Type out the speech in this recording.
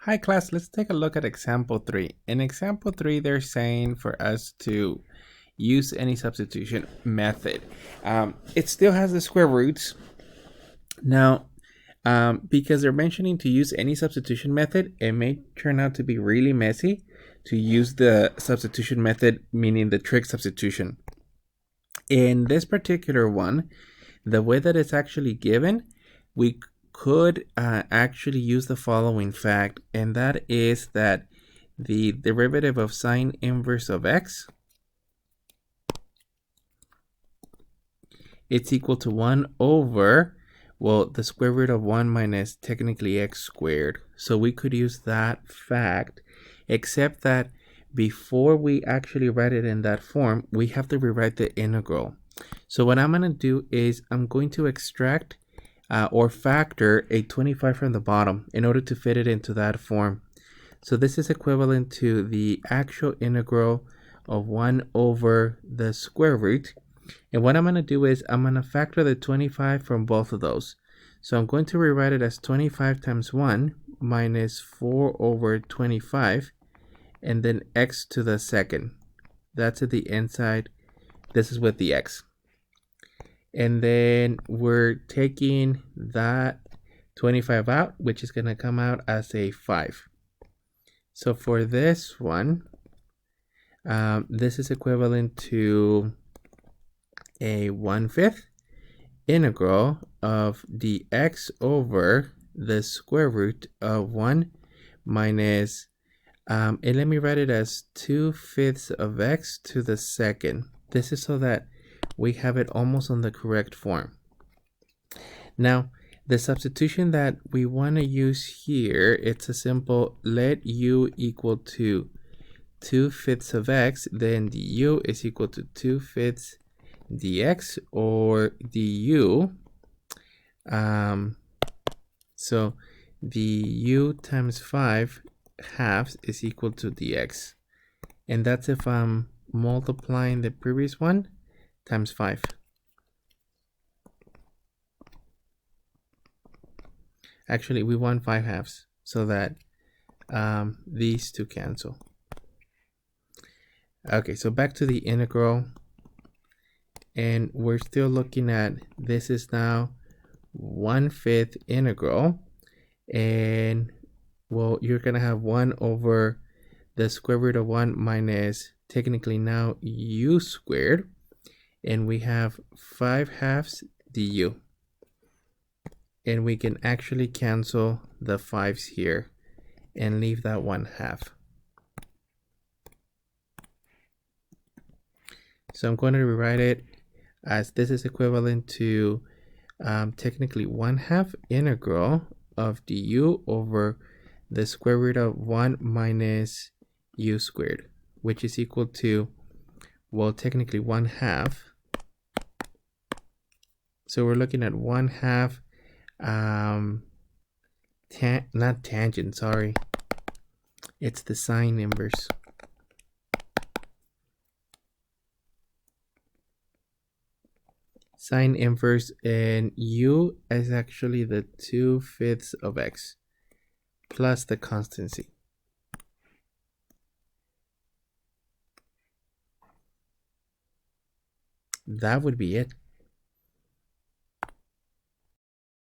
Hi class, let's take a look at example 3. In example 3, they're saying for us to use any substitution method. It still has the square roots. Now, because they're mentioning to use any substitution method, it may turn out to be really messy to use the substitution method, meaning the trig substitution. In this particular one, the way that it's actually given, we could actually use the following fact, and that is that the derivative of sine inverse of x, it's equal to 1 over, well, the square root of 1 minus technically x squared. So we could use that fact, except that before we actually write it in that form, we have to rewrite the integral. So what I'm going to do is I'm going to extract or factor a 25 from the bottom in order to fit it into that form. So this is equivalent to the actual integral of 1 over the square root. And what I'm going to do is I'm going to factor the 25 from both of those. So I'm going to rewrite it as 25 times 1 minus 4 over 25 and then x to the second. That's at the inside. This is with the x. And then we're taking that 25 out, which is going to come out as a 5. So for this one, this is equivalent to a 1/5 integral of dx over the square root of 1 minus, and let me write it as 2/5 of x to the second. This is so that we have it almost on the correct form. Now, the substitution that we want to use here, it's a simple let u equal to 2/5 of x, then du is equal to 2/5 dx or du. So du times 5 halves is equal to dx. And that's if I'm multiplying the previous one times 5. Actually, we want 5 halves so that these two cancel. Okay, so back to the integral. And we're still looking at, this is now 1/5 integral. And, well, you're going to have 1 over the square root of 1 minus technically now u squared. And we have 5 halves du. And we can actually cancel the 5s here and leave that 1/2. So I'm going to rewrite it as this is equivalent to technically 1/2 integral of du over the square root of 1 minus u squared, which is equal to, well, technically 1/2. So we're looking at 1/2, not tangent, sorry. It's the sine inverse. Sine inverse, and u is actually the 2/5 of x plus the constancy. That would be it.